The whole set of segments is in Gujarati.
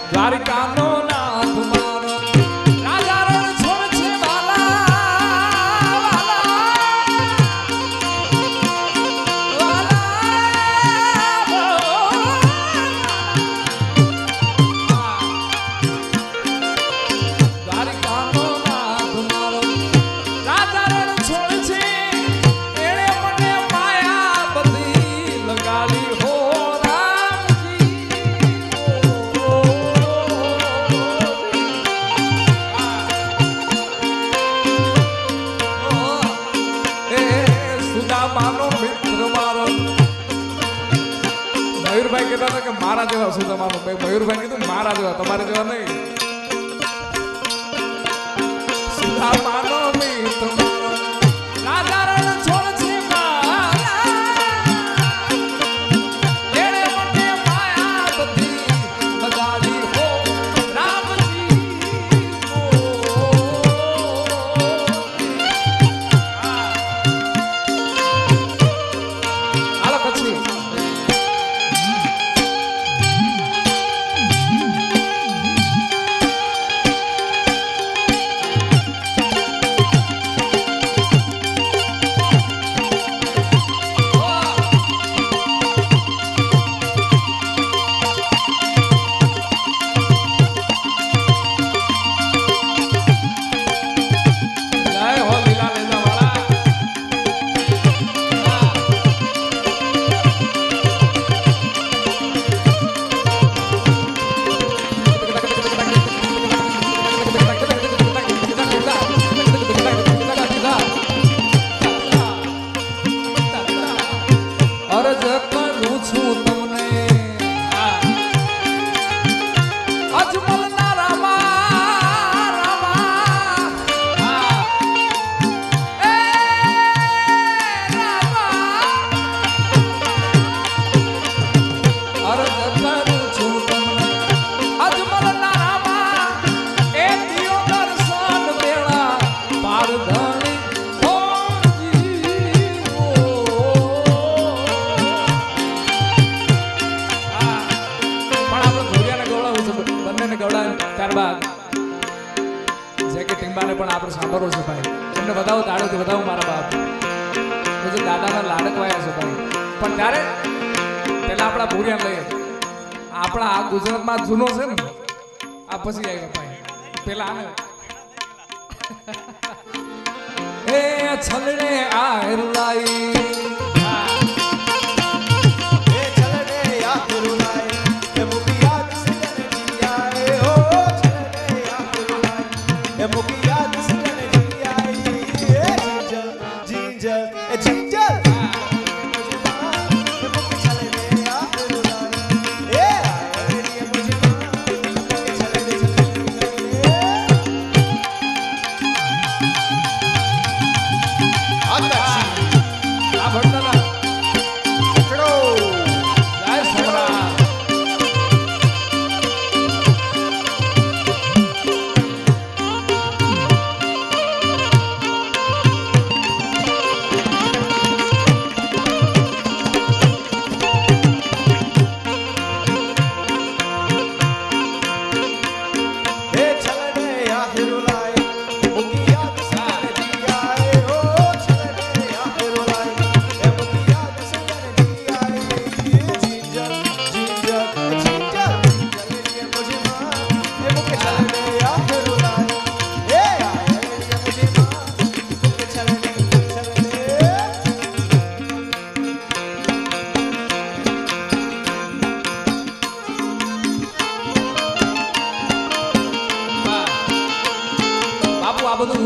દ્વારિકાનો નાથ મારો રાજા રણ છોડ છે વાલા દ્વારિકાનો નાથ મારો રાજા રણ છોડ છે એણે મને માયા બધી લગાડી હો મયુરભાઈ કહેતા હતા કે મારા જેવા શું તમારું મયુરભાઈ કીધું મારા જેવા તમારે જેવા નહીં સુદામાનો મિત્ર મારો રાજા રણ છોડ છે એણે મને માયા બધી લગાડી હો રામજી હાલો પછી ત્યારબાદ જેકે ટીમ્બાને પણ આપણે સાંભળવું છે ભાઈ તમને બતાવો તાળોથી બતાવો મારા બાપ જે દાદાના લાડકવાયા છે ભાઈ પણ ત્યારે પેલા આપણા ભૂરિયા લઈએ આપણા આ ગુજરાતમાં જૂનો છે ને આ પછી આવ્યા ભાઈ પેલા આને એ છલડે આ હેરુલાઈ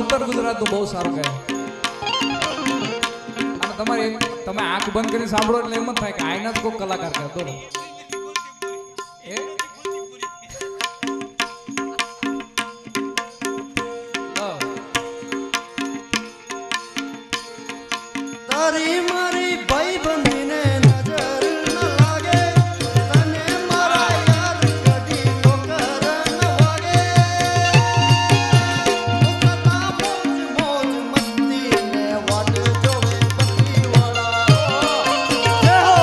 ઉત્તર ગુજરાતનું બહુ સારું કહે અને તમારે તમે આંખ બંધ કરીને સાંભળો એટલે એમ જ થાય કે આઈના જ કોઈ કલાકાર કરતો તારી મારી ભાઈ બંધીને નજર ન લાગે તને મારા યાર કડી તો કર ન વાગે મોજ મસ્તી ને વાટ જોવે બત્તી વાળા જય હો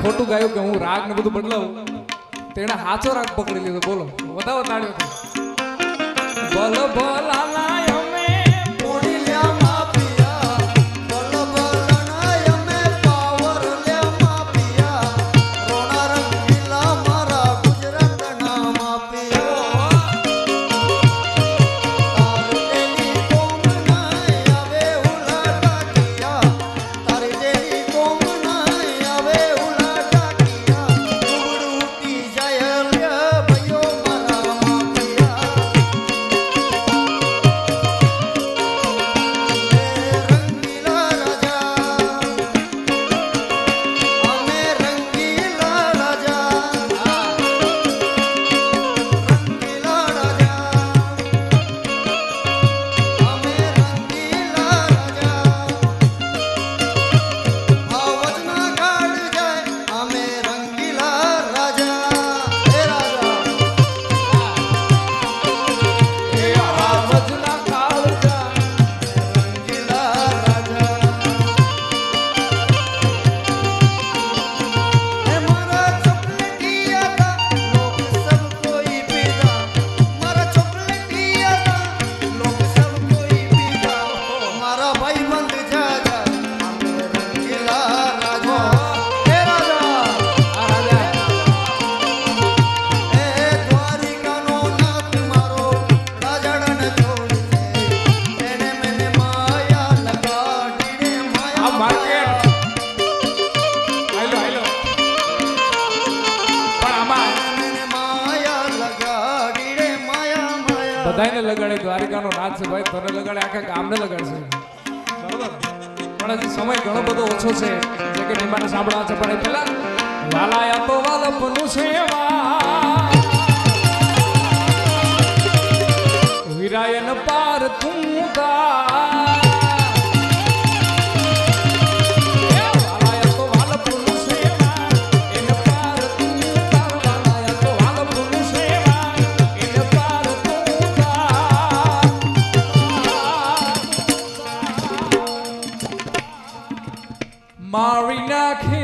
ખોટું ગાયું કે હું રાગ ને બધું બદલાવું તેણે સાચો રાગ પકડી લીધો. બોલો વધાવો તાળીઓથી. બોલ બોલાલા અમે પોણી લ્યા માપિયા બલ બલનાય અમે પાવર લ્યા માપિયા રોણા રંગીલા મારા ગુજરાતના માપિયા તારી જેવી કોમ નાય આવે ઉલાટાકિયા તારી જેવી કોમ નાય આવે ઉલાટાકિયા ઉડ ઉઠી જાય લ્યા ભયો મારા માપિયા રંગીલા રાજા અમે રંગીલા રાજા રંગીલા રાજા અમે રંગીલા રાજા આવજના કાઢ જાય અમે રંગીલા રાજા હે રાજા એ આવજના કાળજા રંગીલા રાજા હે મારા ચોકલેટિયા લોક સબ કોઈ પીતા મારા ચોકલેટિયા લોક સબ કોઈ પીતા મારા ભાઈ બંધ જાજા અમે રંગીલા રાજા હે રાજા આ રાજા હે દ્વારિકાનો નાથ મારો રાજાડન છોડ છે એને મને માયા લગાડી રે આ માયા માર્કેટ હાલો પણ આમાં મને માયા લગાડી રે માયા માયા બધાયને લગાડે. દ્વારિકાનો નાથ છે ભાઈ, તને લગાડે, આખા ગામને લગાડશે. બરોબર. પણ હજી સમય ઘણો બધો ઓછો છે જે કે નિમાને સાંભળવા છે. પણ એ પહેલા વાલાયા તો વાલપનું સેવા વિરાયન પાર તું દા વાલાયા તો વાલપનું સેવા એન પાર તું દા વાલાયા તો વાલપનું સેવા એન પાર તું દા મારી નાખે